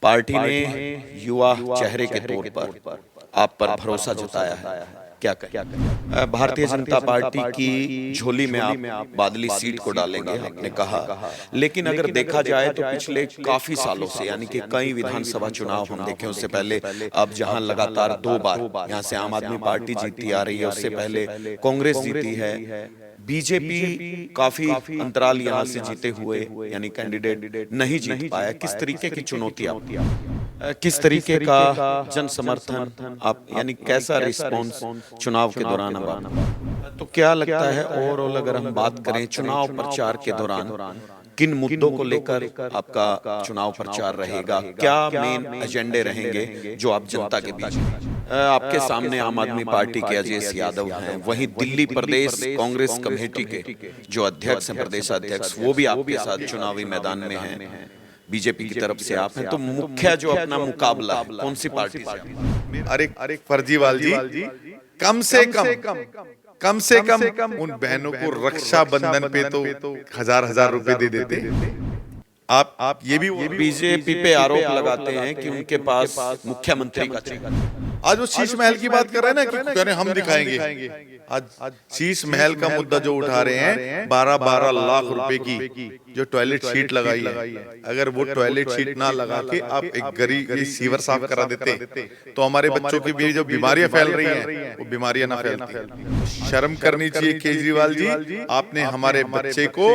Party ने युवा चेहरे के तौर पर आप पर भरोसा जताया है, क्या कहें? भारतीय जनता पार्टी की झोली में आप बादली सीट को डालेंगे, आपने कहा। लेकिन अगर देखा जाए तो पिछले काफी सालों से, यानी कि कई विधानसभा चुनाव हम देखें, उससे पहले अब जहां लगातार 2 बार यहां से आम आदमी पार्टी जीतती आ रही है, उससे पहले कांग्रेस जीती है, बीजेपी काफी अंतराल यहां से जीते हुए यानी कैंडिडेट नहीं जीत पाया। किस तरीके की चुनौती किस तरीके का जन समर्थन आप, यानी कैसा रिस्पांस चुनाव के दौरान अब आप, तो क्या लगता है ओवरऑल अगर हम बात करें चुनाव प्रचार के दौरान किन मुद्दों को लेकर आपका चुनाव प्रचार रहेगा, क्या मेन एजेंडे रहेंगे जो आप जनता के बीच आपके सामने आम आदमी पार्टी के अजय यादव हैं, वहीं दिल्ली प्रदेश कांग्रेस कमेटी के जो अध्यक्ष हैं, प्रदेश अध्यक्ष, वो भी आपके साथ चुनावी मैदान में हैं, बीजेपी की तरफ से आप हैं, तो मुख्य जो अपना मुकाबला है कौन सी पार्टी से? अरे फर्जीवाल जी, कम से कम उन बहनों को रक्षाबंधन पे तो हजार रुपए दे देते। आप ये भी बीजेपी पे आरोप लगाते हैं कि उनके पास मुख्यमंत्री का चेहरा। आज वो शीश महल की बात कर रहे हैं ना, कि कह रहे हैं हम दिखाएंगे। आज शीश महल का मुद्दा जो उठा रहे हैं, 12-12 लाख रुपए की जो टॉयलेट शीट लगाई है, अगर वो टॉयलेट शीट ना लगा के आप एक गरीब सीवर साफ करा देते तो हमारे बच्चों की भी जो बीमारियां फैल रही हैं वो बीमारियां ना फैलती। शर्म करनी चाहिए केजरीवाल जी, आपने हमारे बच्चे को,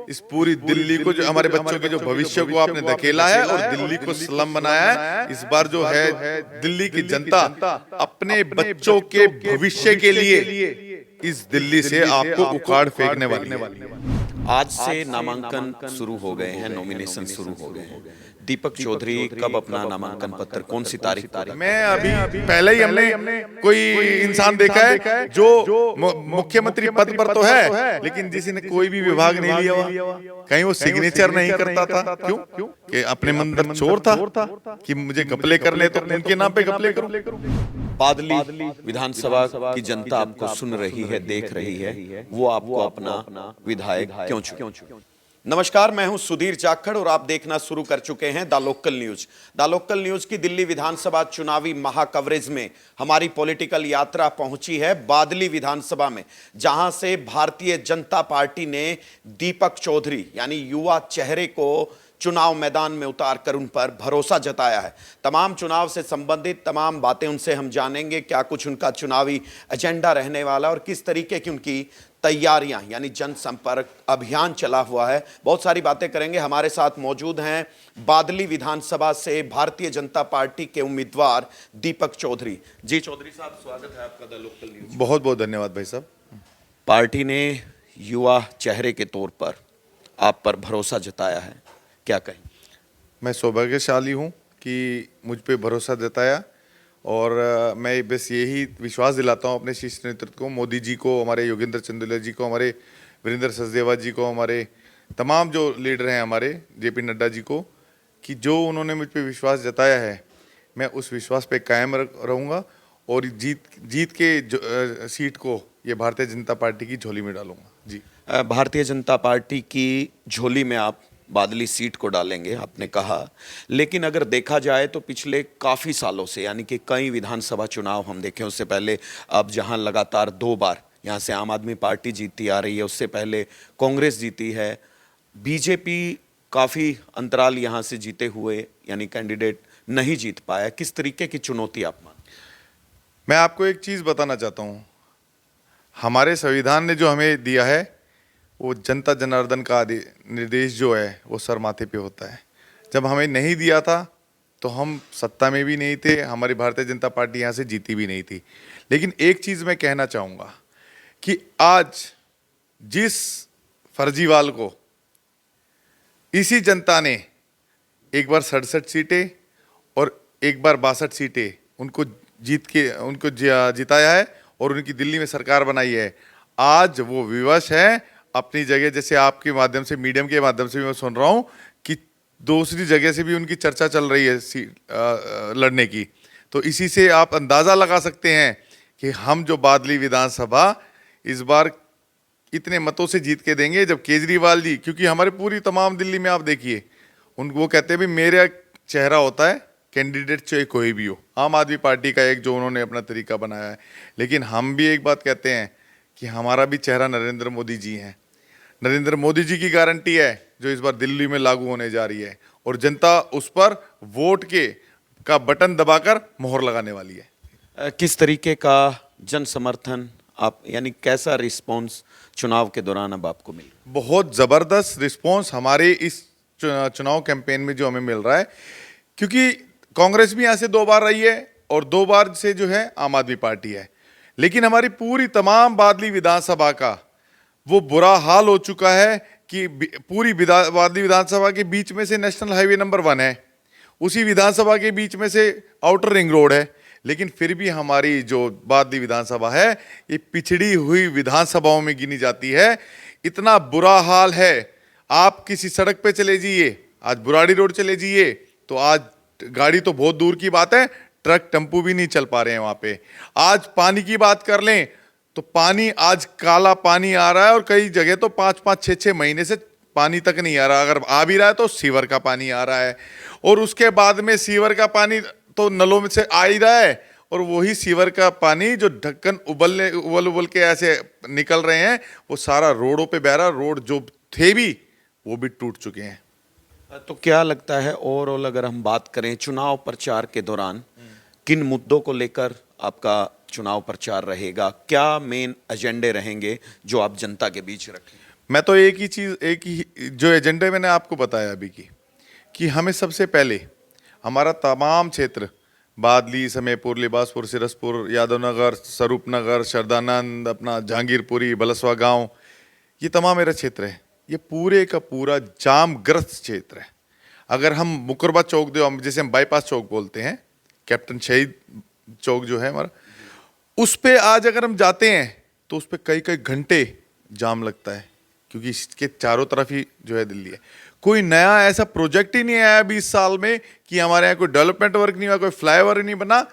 इस पूरी दिल्ली को, जो हमारे बच्चों के जो भविष्य को आपने धकेला है और दिल्ली को स्लम बनाया है। इस बार जो है दिल्ली की जनता अपने बच्चों के भविष्य के लिए इस दिल्ली से आपको उखाड़ फेंकने वाली है। आज से नामांकन शुरू हो गए हैं, नॉमिनेशन शुरू हो गए हैं। दीपक चौधरी कब अपना नामांकन पत्र, कौन सी तारीख को? मैं अभी पहले ही हमने कोई इंसान देखा है जो मुख्यमंत्री पद पर तो है, लेकिन जिसने कोई भी विभाग नहीं लिया हुआ, कहीं वो सिग्नेचर नहीं करता था। क्यों? कि अपने मन अंदर चोर था कि मुझे घपले करने, तो उनके नाम पे घपले करूं। बादली विधानसभा की जनता आपको सुन रही है, देख रही है, वो आपको अपना विधायक क्यों चुने? नमस्कार, मैं हूं सुधीर जाखड़ और आप देखना शुरू कर चुके हैं the local news. The local news की दिल्ली विधानसभा चुनावी महाकवरेज में हमारी पॉलिटिकल यात्रा पहुंची है बादली विधानसभा में, जहां से भारतीय जनता पार्टी ने दीपक चौधरी यानी युवा चेहरे को चुनाव मैदान में उतार कर उन पर भरोसा जताया है। तमाम चुनाव से संबंधित तमाम बातें उनसे हम जानेंगे, क्या कुछ उनका चुनावी एजेंडा रहने वाला और किस तरीके की उनकी तैयारियां यानी जनसंपर्क अभियान चला हुआ है। बहुत सारी बातें करेंगे। हमारे साथ मौजूद हैं बादली विधानसभा से भारतीय जनता पार्टी के उम्मीदवार दीपक चौधरी। जी चौधरी साहब, स्वागत है आपका द लोकल न्यूज। बहुत बहुत धन्यवाद भाई साहब। पार्टी ने युवा चेहरे के तौर पर आप पर भरोसा जताया है, क्या कहें? मैं सौभाग्यशाली हूं कि मुझ पे भरोसा जताया, और मैं बस यही विश्वास दिलाता हूं अपने शीर्ष नेतृत्व को, मोदी जी को, हमारे योगेंद्र चंदोलिया जी को, हमारे वीरेंद्र सचदेवा जी को, हमारे तमाम जो लीडर हैं, हमारे जेपी नड्डा जी को, कि जो उन्होंने मुझ पे विश्वास जताया है, मैं उस विश्वास पे कायम रहूँगा और जीत के सीट को ये भारतीय जनता पार्टी की झोली में डालूंगा। जी, भारतीय जनता पार्टी की झोली में आप बादली सीट को डालेंगे, आपने कहा। लेकिन अगर देखा जाए तो पिछले काफ़ी सालों से, यानी कि कई विधानसभा चुनाव हम देखें, उससे पहले अब जहां लगातार 2 बार यहां से आम आदमी पार्टी जीतती आ रही है, उससे पहले कांग्रेस जीती है, बीजेपी काफ़ी अंतराल यहां से जीते हुए यानी कैंडिडेट नहीं जीत पाया। किस तरीके की चुनौती आप मानते? मैं आपको एक चीज़ बताना चाहता हूँ, हमारे संविधान ने जो हमें दिया है, वो जनता जनार्दन का निर्देश जो है वो सर माथे पे होता है। जब हमें नहीं दिया था तो हम सत्ता में भी नहीं थे, हमारी भारतीय जनता पार्टी यहाँ से जीती भी नहीं थी। लेकिन एक चीज़ मैं कहना चाहूँगा कि आज जिस फर्जीवाल को इसी जनता ने एक बार 67 सीटें और एक बार 62 सीटें उनको जिताया है और उनकी दिल्ली में सरकार बनाई है, आज वो विवश है अपनी जगह। जैसे आपके माध्यम से, मीडियम के माध्यम से भी मैं सुन रहा हूं कि दूसरी जगह से भी उनकी चर्चा चल रही है लड़ने की। तो इसी से आप अंदाज़ा लगा सकते हैं कि हम जो बादली विधानसभा इस बार इतने मतों से जीत के देंगे, जब केजरीवाल जी, क्योंकि हमारे पूरी तमाम दिल्ली में आप देखिए, वो कहते हैं भी चेहरा होता है, कैंडिडेट चाहे कोई भी हो। आम आदमी पार्टी का एक जो उन्होंने अपना तरीका बनाया है, लेकिन हम भी एक बात कहते हैं कि हमारा भी चेहरा नरेंद्र मोदी जी हैं। नरेंद्र मोदी जी की गारंटी है जो इस बार दिल्ली में लागू होने जा रही है, और जनता उस पर वोट का बटन दबाकर मोहर लगाने वाली है। किस तरीके का जन समर्थन आप, यानी कैसा रिस्पांस चुनाव के दौरान अब आपको मिल? बहुत ज़बरदस्त रिस्पांस हमारे इस चुनाव कैंपेन में जो हमें मिल रहा है, क्योंकि कांग्रेस भी यहाँ से 2 बार रही है और 2 बार से जो है आम आदमी पार्टी है, लेकिन हमारी पूरी तमाम बादली विधानसभा का वो बुरा हाल हो चुका है कि पूरी बादली विधानसभा के बीच में से नेशनल हाईवे नंबर 1 है, उसी विधानसभा के बीच में से आउटर रिंग रोड है, लेकिन फिर भी हमारी जो बादली विधानसभा है ये पिछड़ी हुई विधानसभाओं में गिनी जाती है। इतना बुरा हाल है, आप किसी सड़क पे चले जाइए, आज बुराड़ी रोड चले जाइए तो आज गाड़ी तो बहुत दूर की बात है, ट्रक टेम्पू भी नहीं चल पा रहे हैं वहां पे। आज पानी की बात कर लें तो पानी आज काला पानी आ रहा है, और कई जगह तो 5-5, 6-6 महीने से पानी तक नहीं आ रहा, अगर आ भी रहा है तो सीवर का पानी आ रहा है, और उसके बाद में सीवर का पानी तो नलों में से आ ही रहा है, और वही सीवर का पानी जो ढक्कन उबल के ऐसे निकल रहे हैं वो सारा रोडों पे बह रहा, रोड जो थे भी वो भी टूट चुके हैं। तो क्या लगता है ओवरऑल अगर हम बात करें चुनाव प्रचार के दौरान किन मुद्दों को लेकर आपका चुनाव प्रचार रहेगा, क्या मेन एजेंडे रहेंगे जो आप जनता के बीच रखें? मैं तो एक ही जो एजेंडे मैंने आपको बताया अभी कि हमें सबसे पहले हमारा तमाम क्षेत्र बादली, समेपुर, लिबासपुर, सिरसपुर, यादवनगर, स्वरूपनगर, शरदानंद, अपना जहांगीरपुरी, बलसवा गांव, ये तमाम मेरा क्षेत्र है, ये पूरे का पूरा जामग्रस्त क्षेत्र है। अगर हम मुकरबा चौक जैसे हम बाईपास चौक बोलते हैं, कैप्टन शहीद चौक जो है हमारा, उस पे आज अगर हम जाते हैं तो उस पे कई कई घंटे जाम लगता है, क्योंकि इसके चारों तरफ ही जो है दिल्ली है। कोई नया ऐसा प्रोजेक्ट ही नहीं आया 20 साल में कि हमारे यहाँ कोई डेवलपमेंट वर्क नहीं हुआ, कोई फ्लाईओवर नहीं बना।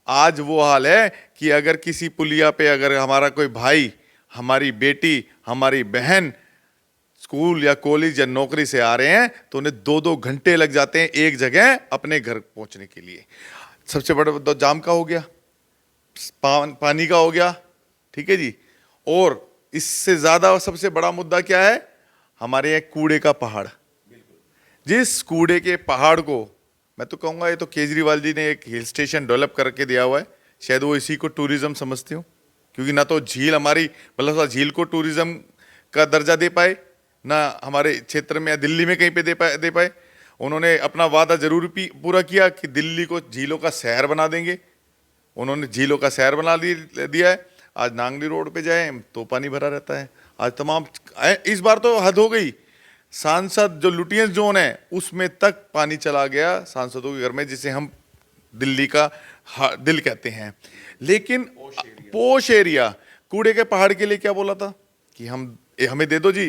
आज वो हाल है कि अगर किसी पुलिया पे अगर हमारा कोई भाई, हमारी बेटी, हमारी बहन स्कूल या कॉलेज या नौकरी से आ रहे हैं तो उन्हें 2-2 घंटे लग जाते हैं एक जगह अपने घर पहुंचने के लिए। सबसे बड़ा तो जाम का हो गया, पानी का हो गया, ठीक है जी, और इससे ज्यादा सबसे बड़ा मुद्दा क्या है, हमारे यहाँ कूड़े का पहाड़। जिस कूड़े के पहाड़ को मैं तो कहूँगा, ये तो केजरीवाल जी ने एक हिल स्टेशन डेवलप करके दिया हुआ है, शायद वो इसी को टूरिज्म समझते हो, क्योंकि ना तो झील हमारी मतलब झील को टूरिज्म का दर्जा दे पाए, ना हमारे क्षेत्र में या दिल्ली में कहीं पे दे पाए। उन्होंने अपना वादा जरूर पूरा किया कि दिल्ली को झीलों का शहर बना देंगे, उन्होंने झीलों का शहर बना दिया है। आज नांगली रोड पे जाए तो पानी भरा रहता है। आज तमाम, इस बार तो हद हो गई, सांसद जो लुटियंस जोन है उसमें तक पानी चला गया सांसदों के घर में, जिसे हम दिल्ली का दिल कहते हैं। लेकिन पोश एरिया कूड़े के पहाड़ के लिए क्या बोला था कि हमें दे दो जी,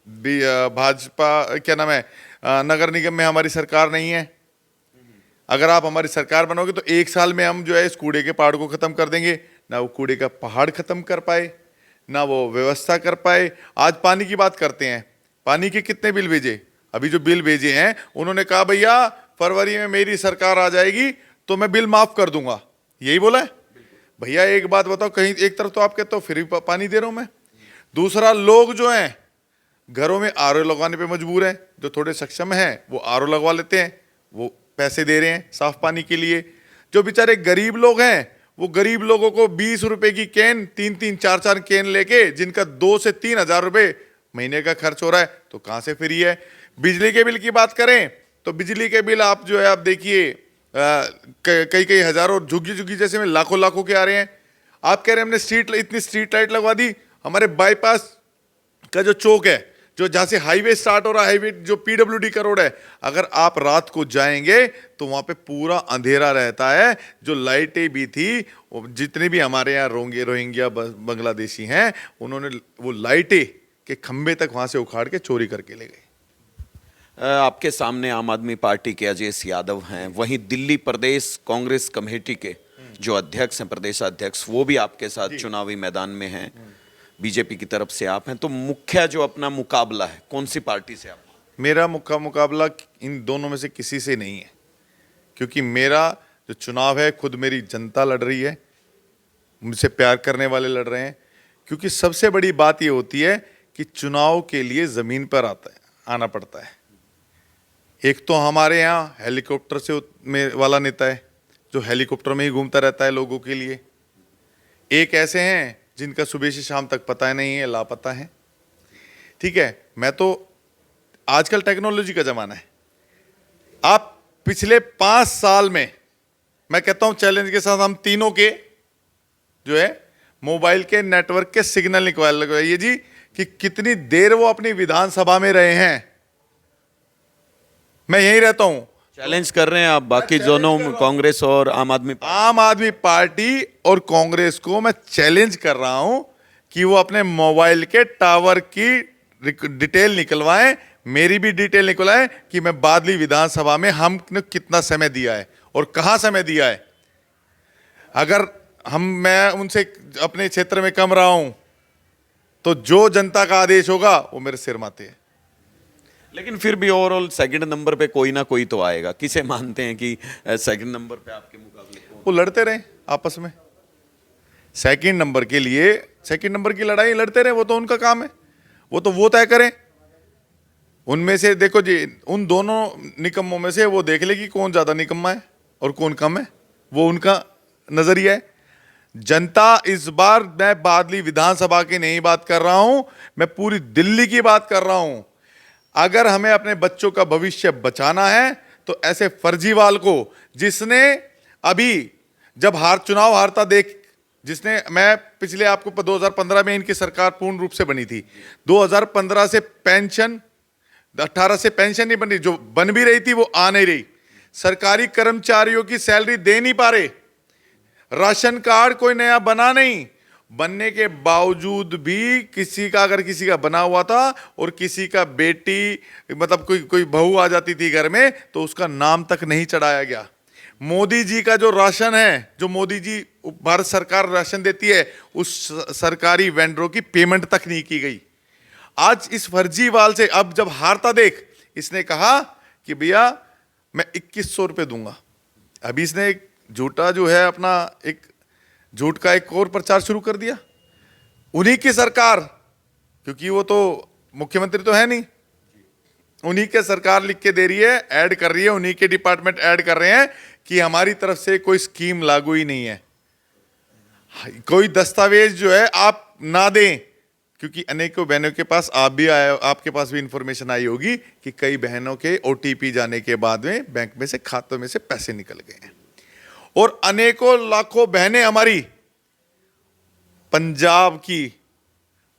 भाजपा क्या नाम है, नगर निगम में हमारी सरकार नहीं है, अगर आप हमारी सरकार बनोगे तो 1 साल में हम जो है इस कूड़े के पहाड़ को खत्म कर देंगे। ना वो कूड़े का पहाड़ खत्म कर पाए, ना वो व्यवस्था कर पाए। आज पानी की बात करते हैं, पानी के कितने बिल भेजे, अभी जो बिल भेजे हैं उन्होंने कहा भैया फरवरी में मेरी सरकार आ जाएगी तो मैं बिल माफ कर दूंगा, यही बोला है। भैया एक बात बताओ, कहीं एक तरफ तो आप कहते हो फ्री पानी दे रहा हूं मैं, दूसरा लोग जो हैं घरों में आरओ लगवाने पे मजबूर हैं, जो थोड़े सक्षम हैं वो आरओ लगवा लेते हैं, वो पैसे दे रहे हैं साफ पानी के लिए। जो बेचारे गरीब लोग हैं वो गरीब लोगों को 20 रुपए की कैन, 3-3, 4-4 कैन लेके, जिनका 2 से 3 हजार रुपए महीने का खर्च हो रहा है, तो कहां से फ्री है। बिजली के बिल की बात करें तो बिजली के बिल आप जो है आप देखिए कई हजारों, झुग्गी झुग्गी जैसे में लाखों के आ रहे हैं। आप कह रहे हैं हमने इतनी स्ट्रीट लाइट लगवा दी, हमारे बाईपास का जो चौक है, जो जहां से हाईवे स्टार्ट हो रहा है, हाईवे जो पीडब्ल्यूडी का रोड है, अगर आप रात को जाएंगे तो वहां पे पूरा अंधेरा रहता है। जो लाइटें भी थी, जितने भी हमारे यहाँ रोहिंग्या बांग्लादेशी हैं, उन्होंने वो लाइटें के खंबे तक वहां से उखाड़ के चोरी करके ले गए। आपके सामने आम आदमी पार्टी के अजय यादव हैं, वहीं दिल्ली प्रदेश कांग्रेस कमेटी के जो अध्यक्ष हैं, प्रदेश अध्यक्ष, वो भी आपके साथ चुनावी मैदान में हैं, बीजेपी की तरफ से आप हैं। तो मुख्य जो अपना मुकाबला है, कौन सी पार्टी से आप? मेरा मुकाबला इन दोनों में से किसी से नहीं है। क्योंकि मेरा जो चुनाव है खुद मेरी जनता लड़ रही है, मुझसे प्यार करने वाले लड़ रहे हैं। क्योंकि सबसे बड़ी बात ये होती है कि चुनाव के लिए जमीन पर आना पड़ता है। एक तो हमारे यहाँ हेलीकॉप्टर से में वाला नेता है जो हेलीकॉप्टर में ही घूमता रहता है लोगों के लिए। एक ऐसे हैं जिनका सुबह से शाम तक पता नहीं है, लापता है। ठीक है, मैं तो आजकल टेक्नोलॉजी का जमाना है। आप पिछले 5 साल में, मैं कहता हूं चैलेंज के साथ, हम तीनों के जो है मोबाइल के नेटवर्क के सिग्नल लगवाइए जी कि कितनी देर वो अपनी विधानसभा में रहे हैं। मैं यहीं रहता हूं। चैलेंज कर रहे हैं आप बाकी दोनों, कांग्रेस और आम आदमी पार्टी और कांग्रेस को मैं चैलेंज कर रहा हूं कि वो अपने मोबाइल के टावर की डिटेल निकलवाएं, मेरी भी डिटेल निकलवाएं कि मैं बादली विधानसभा में हमने कितना समय दिया है और कहां समय दिया है। अगर मैं उनसे अपने क्षेत्र में कम रहा हूं तो जो जनता का आदेश होगा वो मेरे सिर माथे है। लेकिन फिर भी ओवरऑल सेकंड नंबर पे कोई ना कोई तो आएगा। किसे मानते हैं कि सेकंड नंबर पे आपके मुकाबले वो लड़ते रहे आपस में, सेकंड नंबर के लिए, सेकंड नंबर की लड़ाई लड़ते रहे, वो तो उनका काम है, वो तय करें। उनमें से देखो जी, उन दोनों निकम्मों में से वो देख ले कि कौन ज्यादा निकम्मा है और कौन कम है, वो उनका नजरिया है। जनता इस बार, मैं बादली विधानसभा की नहीं बात कर रहा हूं, मैं पूरी दिल्ली की बात कर रहा हूं। अगर हमें अपने बच्चों का भविष्य बचाना है तो ऐसे फर्जीवाल को, जिसने अभी जब चुनाव हारता देख, जिसने, मैं पिछले आपको 2015 में इनकी सरकार पूर्ण रूप से बनी थी, 2015 से पेंशन, 18 से पेंशन नहीं बन रही, जो बन भी रही थी वो आ नहीं रही। सरकारी कर्मचारियों की सैलरी दे नहीं पा रहे, राशन कार्ड कोई नया बना नहीं, बनने के बावजूद भी किसी का, अगर किसी का बना हुआ था और किसी का बेटी, मतलब कोई बहू आ जाती थी घर में तो उसका नाम तक नहीं चढ़ाया गया। मोदी जी का जो राशन है, जो मोदी जी भारत सरकार राशन देती है, उस सरकारी वेंडरों की पेमेंट तक नहीं की गई। आज इस फर्जीवाल से, अब जब हारता देख, इसने कहा कि भैया मैं 2100 रुपये दूंगा। अभी इसने एक झूठा जो है अपना एक झूठ का एक और प्रचार शुरू कर दिया। उन्हीं की सरकार, क्योंकि वो तो मुख्यमंत्री तो है नहीं, उन्हीं के सरकार लिख के दे रही है, ऐड कर रही है, उन्हीं के डिपार्टमेंट ऐड कर रहे हैं कि हमारी तरफ से कोई स्कीम लागू ही नहीं है। कोई दस्तावेज जो है आप ना दें, क्योंकि अनेकों बहनों के पास, आप भी आए, आपके पास भी इंफॉर्मेशन आई होगी कि कई बहनों के OTP जाने के बाद में बैंक में से, खातों में से पैसे निकल गए हैं। और अनेकों लाखों बहनें हमारी पंजाब की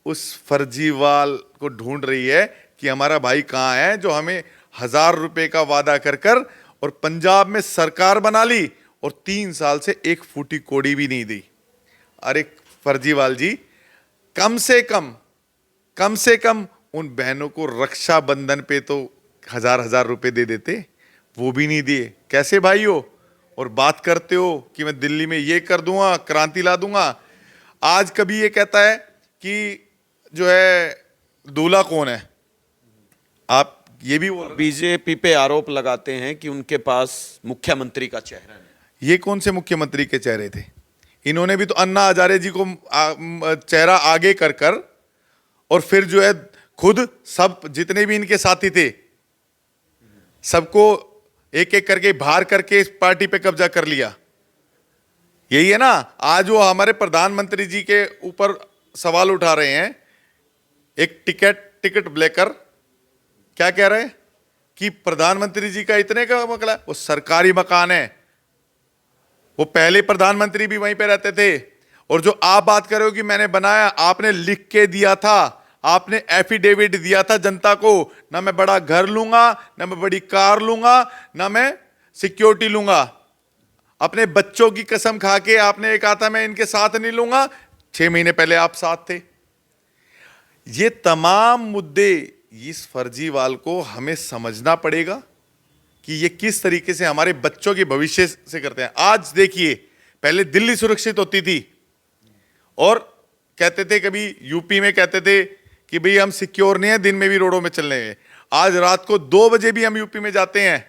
उस फर्जीवाल को ढूंढ रही है कि हमारा भाई कहां है, जो हमें 1000 रुपए का वादा कर कर और पंजाब में सरकार बना ली और 3 साल से एक फूटी कोड़ी भी नहीं दी। अरे फर्जीवाल जी, कम से कम उन बहनों को रक्षाबंधन पे तो 1000 रुपए दे देते, वो भी नहीं दिए। कैसे भाई हो, और बात करते हो कि मैं दिल्ली में ये कर दूंगा, क्रांति ला दूंगा। आज कभी ये कहता है कि जो है दूल्हा कौन है, आप ये भी बोल, बीजेपी पे आरोप लगाते हैं कि उनके पास मुख्यमंत्री का चेहरा नहीं। ये कौन से मुख्यमंत्री के चेहरे थे? इन्होंने भी तो अन्ना हजारे जी को चेहरा आगे कर और फिर जो है खुद सब जितने भी इनके साथी थे सबको एक एक करके बाहर करके इस पार्टी पे कब्जा कर लिया। यही है ना, आज वो हमारे प्रधानमंत्री जी के ऊपर सवाल उठा रहे हैं। एक टिकट ब्लेकर क्या कह रहे हैं कि प्रधानमंत्री जी का इतने का मकला, वो सरकारी मकान है, वो पहले प्रधानमंत्री भी वहीं पे रहते थे। और जो आप बात कर रहे हो कि मैंने बनाया, आपने लिख के दिया था, आपने एफिडेविट दिया था जनता को, ना मैं बड़ा घर लूंगा, ना मैं बड़ी कार लूंगा, ना मैं सिक्योरिटी लूंगा। अपने बच्चों की कसम खा के आपने कहा था मैं इनके साथ नहीं लूंगा। 6 महीने पहले आप साथ थे। ये तमाम मुद्दे इस फर्जीवाल को हमें समझना पड़ेगा कि ये किस तरीके से हमारे बच्चों के भविष्य से करते हैं। आज देखिए, पहले दिल्ली सुरक्षित होती थी और कहते थे, कभी यूपी में कहते थे कि भाई हम सिक्योर नहीं है, दिन में भी रोडों में चलने हैं। आज रात को 2 बजे भी हम यूपी में जाते हैं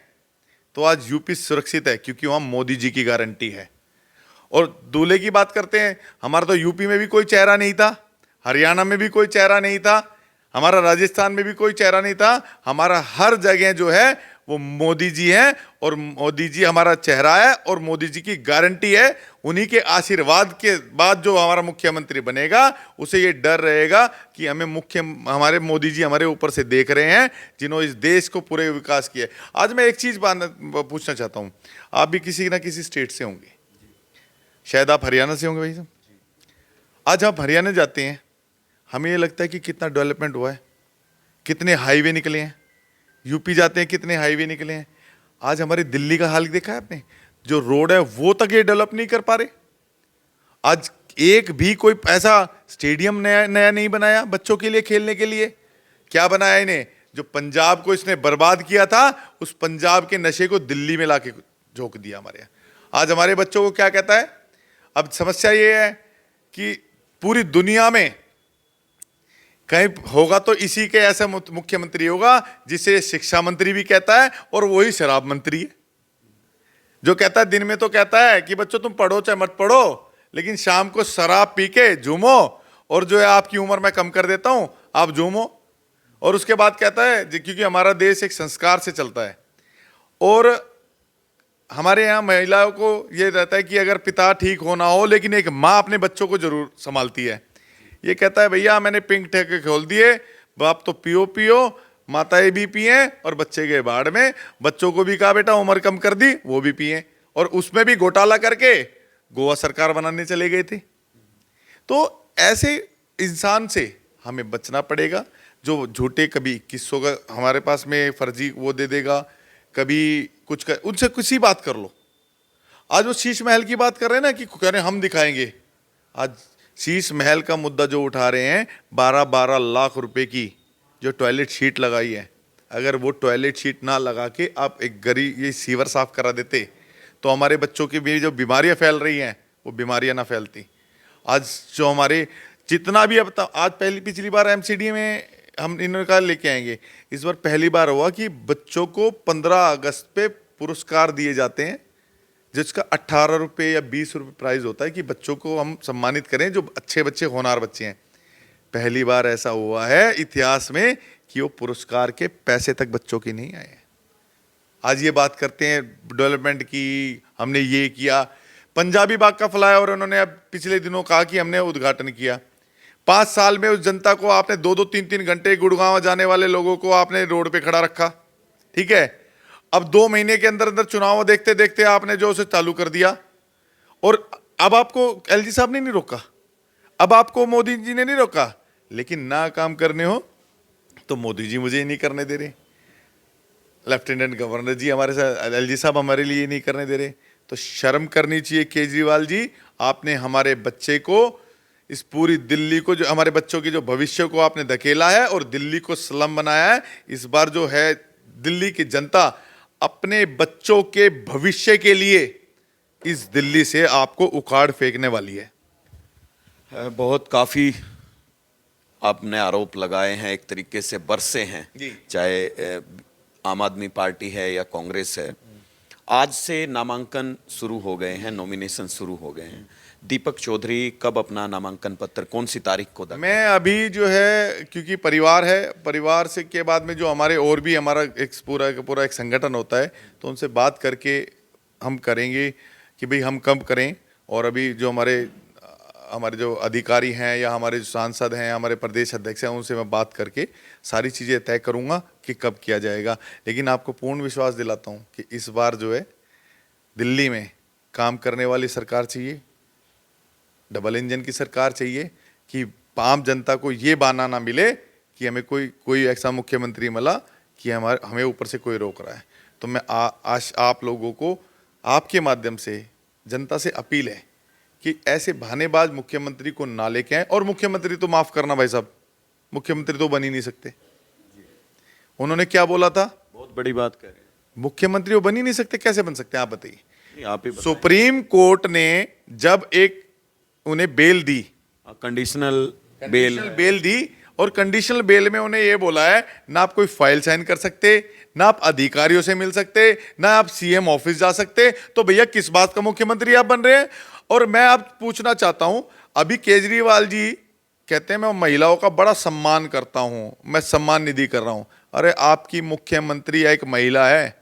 तो आज यूपी सुरक्षित है, क्योंकि वहां मोदी जी की गारंटी है। और दूल्हे की बात करते हैं, हमारा तो यूपी में भी कोई चेहरा नहीं था, हरियाणा में भी कोई चेहरा नहीं था, हमारा राजस्थान में भी कोई चेहरा नहीं था। हमारा हर जगह जो है वो मोदी जी हैं, और मोदी जी हमारा चेहरा है और मोदी जी की गारंटी है। उन्हीं के आशीर्वाद के बाद जो हमारा मुख्यमंत्री बनेगा, उसे ये डर रहेगा कि हमारे मोदी जी हमारे ऊपर से देख रहे हैं, जिन्होंने इस देश को पूरे विकास किया है। आज मैं एक चीज पूछना चाहता हूं, आप भी किसी ना किसी स्टेट से होंगे, शायद आप हरियाणा से होंगे भाई साहब। आज आप हरियाणा जाते हैं, हमें ये लगता है कि कितना डेवलपमेंट हुआ है, कितने हाईवे निकले हैं। यूपी जाते हैं, कितने हाईवे निकले हैं। आज हमारी दिल्ली का हाल देखा है आपने, जो रोड है वो तक ये डेवलप नहीं कर पा रहे। आज एक भी कोई ऐसा स्टेडियम नया नया नहीं बनाया बच्चों के लिए खेलने के लिए। क्या बनाया इन्हें? जो पंजाब को इसने बर्बाद किया था, उस पंजाब के नशे को दिल्ली में लाके झोंक दिया हमारे यहाँ। आज हमारे बच्चों को क्या कहता है? अब समस्या ये है कि पूरी दुनिया में कहीं होगा तो इसी के ऐसा मुख्यमंत्री होगा जिसे शिक्षा मंत्री भी कहता है, और वही शराब मंत्री है, जो कहता है दिन में तो कहता है कि बच्चों तुम पढ़ो चाहे मत पढ़ो, लेकिन शाम को शराब पी के झूमो, और जो है आपकी उम्र मैं कम कर देता हूं, आप झूमो। और उसके बाद कहता है, क्योंकि हमारा देश एक संस्कार से चलता है, और हमारे यहाँ महिलाओं को ये रहता है कि अगर पिता ठीक होना हो, लेकिन एक माँ अपने बच्चों को जरूर संभालती है। ये कहता है भैया मैंने पिंक ठेके खोल दिए, बाप तो पियो पियो, माताएं भी पिए और बच्चे गए बाढ़ में। बच्चों को भी कहा बेटा उम्र कम कर दी, वो भी पिए, और उसमें भी घोटाला करके गोवा सरकार बनाने चले गए थे। तो ऐसे इंसान से हमें बचना पड़ेगा, जो झूठे कभी 2100 का हमारे पास में फर्जी वो दे देगा, कभी कुछ कर, उनसे कुछ ही बात कर लो। आज वो शीश महल की बात कर रहे हैं ना, कि कह रहे हम दिखाएंगे। आज शीश महल का मुद्दा जो उठा रहे हैं, 12-12 लाख रुपए की जो टॉयलेट शीट लगाई है, अगर वो टॉयलेट शीट ना लगा के आप एक गरीब ये सीवर साफ करा देते, तो हमारे बच्चों की भी जो बीमारियां फैल रही हैं वो बीमारियां ना फैलती। आज जो हमारे जितना भी, अब आज पिछली बार एमसीडी में हम इन्होंने कहा लेके आएंगे, इस बार पहली बार हुआ कि बच्चों को 15 अगस्त पे पुरस्कार दिए जाते हैं, जिसका 18 रुपये या 20 रुपये प्राइज होता है, कि बच्चों को हम सम्मानित करें जो अच्छे बच्चे होनहार बच्चे हैं। पहली बार ऐसा हुआ है इतिहास में कि वो पुरस्कार के पैसे तक बच्चों के नहीं आए। आज ये बात करते हैं डेवलपमेंट की, हमने ये किया। पंजाबी बाग का फ्लाईओवर उन्होंने अब पिछले दिनों कहा कि हमने उद्घाटन किया। 5 साल में उस जनता को आपने 2-2, 3-3 घंटे गुड़गांव जाने वाले लोगों को आपने रोड पे खड़ा रखा, ठीक है। अब 2 महीने के अंदर अंदर चुनाव देखते देखते आपने जो उसे चालू कर दिया, और अब आपको एलजी साहब ने नहीं रोका, अब आपको मोदी जी ने नहीं रोका, लेकिन ना काम करने हो तो मोदी जी मुझे नहीं करने दे रहे, लेफ्टिनेंट गवर्नर जी हमारे साथ, एलजी साहब हमारे लिए नहीं करने दे रहे। तो शर्म करनी चाहिए केजरीवाल जी, आपने हमारे बच्चे को, इस पूरी दिल्ली को, जो हमारे बच्चों की जो भविष्य को आपने धकेला है और दिल्ली को स्लम बनाया है। इस बार जो है दिल्ली की जनता अपने बच्चों के भविष्य के लिए इस दिल्ली से आपको उखाड़ फेंकने वाली है। बहुत काफी आपने आरोप लगाए हैं, एक तरीके से बरसे हैं, चाहे आम आदमी पार्टी है या कांग्रेस है। आज से नामांकन शुरू हो गए हैं, नॉमिनेशन शुरू हो गए हैं। दीपक चौधरी कब अपना नामांकन पत्र, कौन सी तारीख को दाखिल? मैं अभी जो है, क्योंकि परिवार है, परिवार से के बाद में जो हमारे और भी हमारा एक पूरा एक संगठन होता है, तो उनसे बात करके हम करेंगे कि भाई हम कब करें। और अभी जो हमारे जो अधिकारी हैं या हमारे जो सांसद हैं, हमारे प्रदेश अध्यक्ष हैं, उनसे मैं बात करके सारी चीज़ें तय करूँगा कि कब किया जाएगा। लेकिन आपको पूर्ण विश्वास दिलाता हूँ कि इस बार जो है दिल्ली में काम करने वाली सरकार चाहिए, डबल इंजन की सरकार चाहिए, कि आम जनता को ये बहाना ना मिले कि हमें कोई ऐसा मुख्यमंत्री मिला कि हमें ऊपर से कोई रोक रहा है। तो मैं आज आप लोगों को आपके माध्यम से जनता से अपील है कि ऐसे बहानेबाज मुख्यमंत्री को ना लेके आए। और मुख्यमंत्री तो माफ करना भाई साहब, मुख्यमंत्री तो बन ही नहीं सकते। उन्होंने क्या बोला था? बहुत बड़ी बात कह रहे हैं, मुख्यमंत्री वो बन ही नहीं सकते। कैसे बन सकते हैं आप बताइए? आप ही सुप्रीम कोर्ट ने जब एक उन्हें बेल दी, कंडीशनल बेल दी, और कंडीशनल बेल में उन्हें यह बोला है ना आप कोई फाइल साइन कर सकते, ना आप अधिकारियों से मिल सकते, ना आप सीएम ऑफिस जा सकते। तो भैया किस बात का मुख्यमंत्री आप बन रहे हैं? और मैं आप पूछना चाहता हूं, अभी केजरीवाल जी कहते हैं मैं महिलाओं का बड़ा सम्मान करता हूं, मैं सम्मान निधि कर रहा हूं। अरे आपकी मुख्यमंत्री एक महिला है,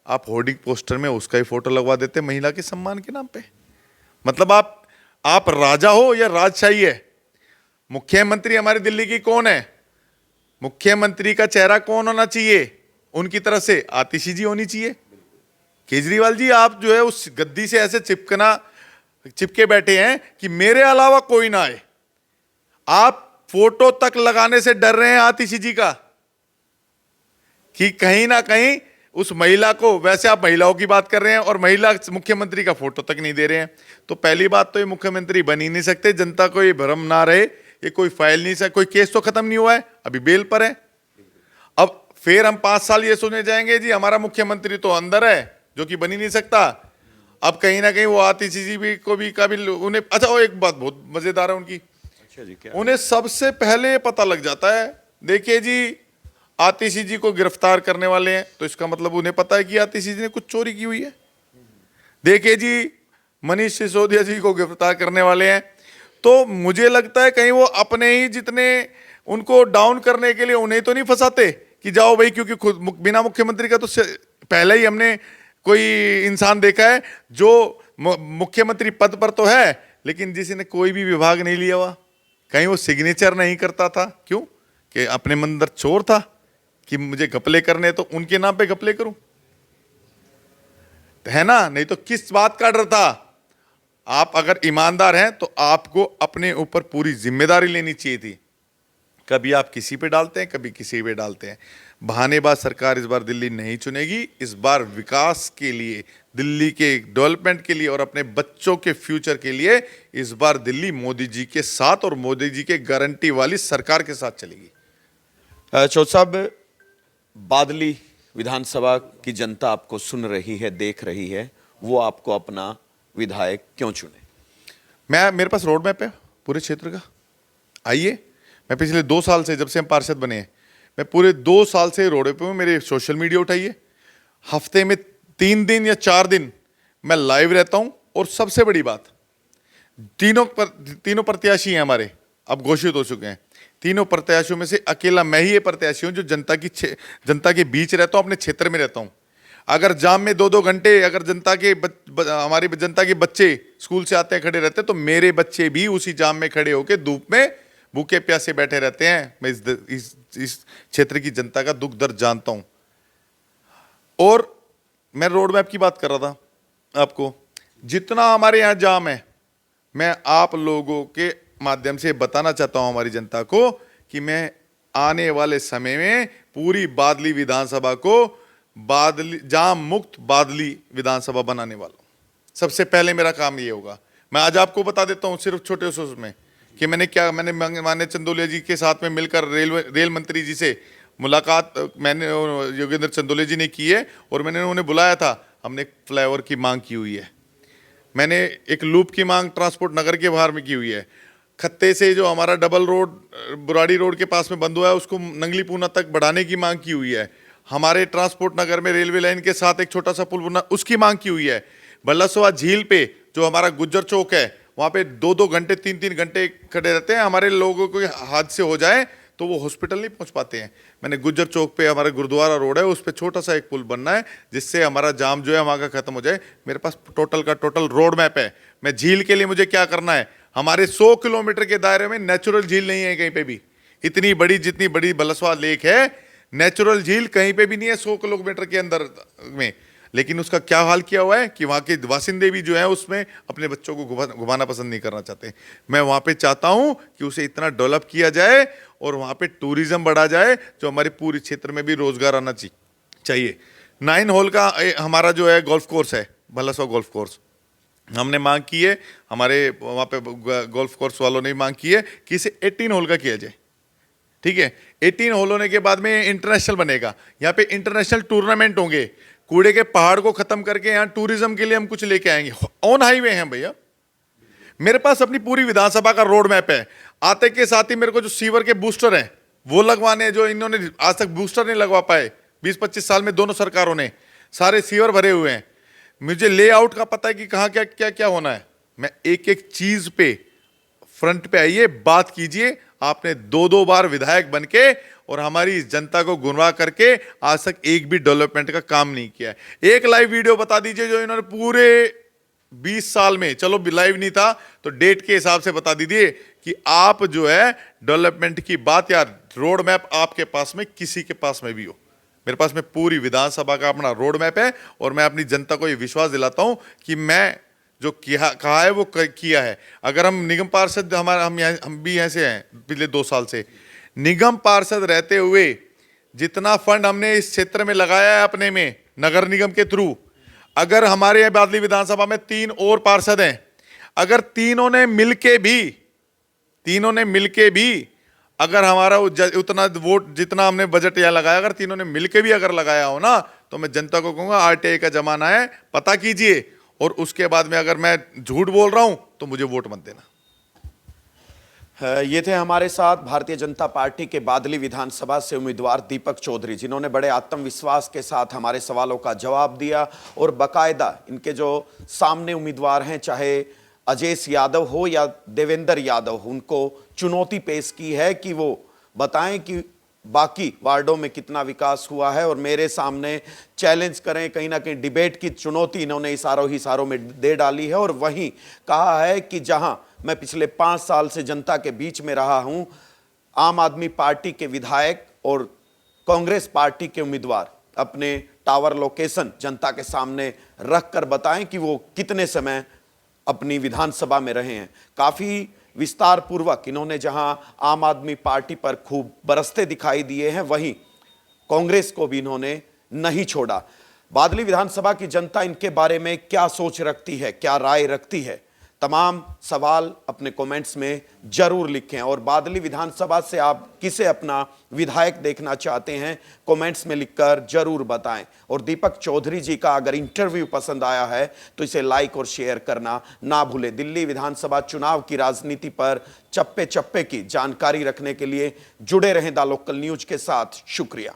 आप होर्डिंग पोस्टर में उसका ही फोटो लगवा देते महिला के सम्मान के नाम पे। मतलब आप राजा हो या राजशाही है? मुख्यमंत्री हमारी दिल्ली की कौन है? मुख्यमंत्री का चेहरा कौन होना चाहिए? उनकी तरफ से आतिशी जी होनी चाहिए। केजरीवाल जी आप जो है उस गद्दी से ऐसे चिपके बैठे हैं कि मेरे अलावा कोई ना आए। आप फोटो तक लगाने से डर रहे हैं आतिशी जी का कि कहीं ना कहीं उस महिला को, वैसे आप महिलाओं की बात कर रहे हैं और महिला मुख्यमंत्री का फोटो तक नहीं दे रहे हैं। तो पहली बात तो ये मुख्यमंत्री बन ही नहीं सकते, जनता को ये भ्रम ना रहे। ये कोई फाइल नहीं, कोई केस तो खत्म नहीं हुआ है, अभी बेल पर है। अब फिर हम 5 साल ये सुने जाएंगे जी हमारा मुख्यमंत्री तो अंदर है जो कि बन ही नहीं सकता। अब कहीं ना कहीं वो आतिशी जी भी को भी काबिल उन्हें, अच्छा वो एक बात बहुत मजेदार है उनकी, अच्छा जी, क्या? उन्हें सबसे पहले पता लग जाता है। देखिए जी आतिशी जी को गिरफ्तार करने वाले हैं तो इसका मतलब उन्हें पता है कि आतिशी जी ने कुछ चोरी की हुई है। देखिए जी मनीष सिसोदिया जी को गिरफ्तार करने वाले हैं, तो मुझे लगता है कहीं वो अपने ही जितने उनको डाउन करने के लिए उन्हें तो नहीं फंसाते कि जाओ भाई, क्योंकि खुद बिना मुख्यमंत्री का तो पहले ही हमने कोई इंसान देखा है जो मुख्यमंत्री पद पर तो है लेकिन जिसने कोई भी विभाग नहीं लिया हुआ, कहीं वो सिग्नेचर नहीं करता था। क्यों? कि अपने मन अंदर चोर था कि मुझे घपले करने तो उनके नाम पे घपले करूं, है ना? नहीं तो किस बात का डर था? आप अगर ईमानदार हैं तो आपको अपने ऊपर पूरी जिम्मेदारी लेनी चाहिए थी। कभी आप किसी पे डालते हैं, कभी किसी पे डालते हैं। बहानेबाज सरकार इस बार दिल्ली नहीं चुनेगी। इस बार विकास के लिए, दिल्ली के डेवलपमेंट के लिए और अपने बच्चों के फ्यूचर के लिए इस बार दिल्ली मोदी जी के साथ और मोदी जी के गारंटी वाली सरकार के साथ चलेगी। चौधरी साहब, बादली विधानसभा की जनता आपको सुन रही है, देख रही है, वो आपको अपना विधायक क्यों चुने? मेरे पास रोड मैप है पूरे क्षेत्र का। आइए, मैं पिछले 2 साल से, जब से हम पार्षद बने हैं, मैं पूरे 2 साल से रोड पे हूँ। मेरे सोशल मीडिया उठाइए, हफ्ते में 3 दिन या 4 दिन मैं लाइव रहता हूँ। और सबसे बड़ी बात, तीनों प्रत्याशी हैं हमारे, अब घोषित हो चुके हैं। तीनों प्रत्याशियों में से अकेला मैं ही ये प्रत्याशी हूँ जो जनता के बीच रहता हूँ, अपने क्षेत्र में रहता हूँ। अगर जाम में 2-2 घंटे अगर हमारी जनता के बच्चे स्कूल से आते हैं खड़े रहते हैं, तो मेरे बच्चे भी उसी जाम में खड़े होकर धूप में भूखे प्यासे बैठे रहते हैं। मैं इस क्षेत्र की जनता का दुख दर्द जानता हूं। और मैं रोड मैप की बात कर रहा था आपको, जितना हमारे यहाँ जाम है, मैं आप लोगों के माध्यम से बताना चाहता हूं हमारी जनता को कि मैं आने वाले समय में पूरी बादली विधानसभा को जाम मुक्त बादली विधानसभा बनाने वाला हूं। सबसे पहले मेरा काम ये होगा। मैं आज आपको बता देता हूं सिर्फ छोटे से उसमें कि मैंने माननीय चंदोलिया जी के साथ में मिलकर रेल मंत्री जी से मुलाकात मैंने योगेंद्र चंदोलिया जी ने की है और मैंने उन्हें बुलाया था। हमने एक फ्लाईओवर की मांग की हुई है, मैंने एक लूप की मांग ट्रांसपोर्ट नगर के बाहर में की हुई है। खत्ते से जो हमारा डबल रोड बुराड़ी रोड के पास में बंद हुआ है उसको नंगली पूना तक बढ़ाने की मांग की हुई है। हमारे ट्रांसपोर्ट नगर में रेलवे लाइन के साथ एक छोटा सा पुल बना, उसकी मांग की हुई है। बल्लासवा झील पे जो हमारा गुज्जर चौक है, वहाँ पे 2-2 घंटे 3-3 घंटे खड़े रहते हैं। हमारे लोगों को हादसे हो जाए तो वो हॉस्पिटल नहीं पहुँच पाते हैं। मैंने गुज्जर चौक पे हमारा गुरुद्वारा रोड है, उस पर छोटा सा एक पुल बनना है जिससे हमारा जाम जो है वहाँ का खत्म हो जाए। मेरे पास टोटल का टोटल रोड मैप है। मैं झील के लिए मुझे क्या करना है, हमारे 100 किलोमीटर के दायरे में नेचुरल झील नहीं है कहीं पे भी। इतनी बड़ी, जितनी बड़ी बलसवा लेक है, नेचुरल झील कहीं पे भी नहीं है 100 किलोमीटर के अंदर में। लेकिन उसका क्या हाल किया हुआ है कि वहाँ के वासिंदे भी जो है उसमें अपने बच्चों को घुमाना पसंद नहीं करना चाहते। मैं वहाँ पे चाहता हूँ कि उसे इतना डेवलप किया जाए और वहाँ पे टूरिज्म बढ़ा जाए जो हमारे पूरे क्षेत्र में भी रोजगार आना चाहिए। 9 होल का हमारा जो है गोल्फ कोर्स है, भलासवा गोल्फ कोर्स, हमने मांग की है, हमारे वहाँ पे गोल्फ कोर्स वालों ने मांग की है कि इसे 18 होल का किया जाए। ठीक है, 18 होल होने के बाद में इंटरनेशनल बनेगा, यहाँ पे इंटरनेशनल टूर्नामेंट होंगे। कूड़े के पहाड़ को खत्म करके यहाँ टूरिज्म के लिए हम कुछ लेके आएंगे। ऑन हाईवे हैं भैया, मेरे पास अपनी पूरी विधानसभा का रोड मैप है। आते के साथ ही मेरे को जो सीवर के बूस्टर हैं वो लगवाने हैं, जो इन्होंने आज तक बूस्टर नहीं लगवा पाए 20-25 साल में दोनों सरकारों ने, सारे सीवर भरे हुए हैं। मुझे लेआउट का पता है कि कहाँ क्या क्या क्या होना है। मैं एक एक चीज पे फ्रंट पे आइए, बात कीजिए। आपने 2-2 बार विधायक बनके और हमारी इस जनता को गुमराह करके आज तक एक भी डेवलपमेंट का काम नहीं किया है। एक लाइव वीडियो बता दीजिए जो इन्होंने पूरे 20 साल में, चलो लाइव नहीं था तो डेट के हिसाब से बता दीजिए कि आप जो है डेवलपमेंट की बात या रोड मैप आपके पास में किसी के पास में भी हो। मेरे पास में पूरी विधानसभा का अपना रोड मैप है और मैं अपनी जनता को ये विश्वास दिलाता हूं कि मैं जो किया कहा है वो किया है। अगर हम निगम पार्षद, हम भी यहाँ से हैं पिछले 2 साल से, निगम पार्षद रहते हुए जितना फंड हमने इस क्षेत्र में लगाया है अपने में नगर निगम के थ्रू, अगर हमारे यहाँ बादली विधानसभा में 3 और पार्षद हैं, अगर तीनों ने मिलके भी अगर हमारा उतना वोट जितना हमने बजट यहाँ लगाया, अगर तीनों ने मिलके भी अगर लगाया हो ना, तो मैं जनता को कहूंगा आरटीआई का जमाना है, पता कीजिए। और उसके बाद में अगर मैं झूठ बोल रहा हूं तो मुझे वोट मत देना। ये थे हमारे साथ भारतीय जनता पार्टी के बादली विधानसभा से उम्मीदवार दीपक चौधरी, जिन्होंने बड़े आत्मविश्वास के साथ हमारे सवालों का जवाब दिया और बाकायदा इनके जो सामने उम्मीदवार हैं, चाहे अजेश यादव हो या देवेंद्र यादव हो, उनको चुनौती पेश की है कि वो बताएं कि बाकी वार्डों में कितना विकास हुआ है और मेरे सामने चैलेंज करें। कहीं ना कहीं डिबेट की चुनौती इन्होंने इशारों में दे डाली है और वहीं कहा है कि जहां मैं पिछले 5 साल से जनता के बीच में रहा हूं, आम आदमी पार्टी के विधायक और कांग्रेस पार्टी के उम्मीदवार अपने टावर लोकेशन जनता के सामने रखकर बताएं कि वो कितने समय अपनी विधानसभा में रहे हैं। काफी विस्तार पूर्वक इन्होंने जहां आम आदमी पार्टी पर खूब बरसते दिखाई दिए हैं, वहीं कांग्रेस को भी इन्होंने नहीं छोड़ा। बादली विधानसभा की जनता इनके बारे में क्या सोच रखती है, क्या राय रखती है, तमाम सवाल अपने कमेंट्स में जरूर लिखें। और बादली विधानसभा से आप किसे अपना विधायक देखना चाहते हैं, कमेंट्स में लिखकर जरूर बताएं। और दीपक चौधरी जी का अगर इंटरव्यू पसंद आया है तो इसे लाइक और शेयर करना ना भूलें। दिल्ली विधानसभा चुनाव की राजनीति पर चप्पे चप्पे की जानकारी रखने के लिए जुड़े रहें द लोकल न्यूज के साथ। शुक्रिया।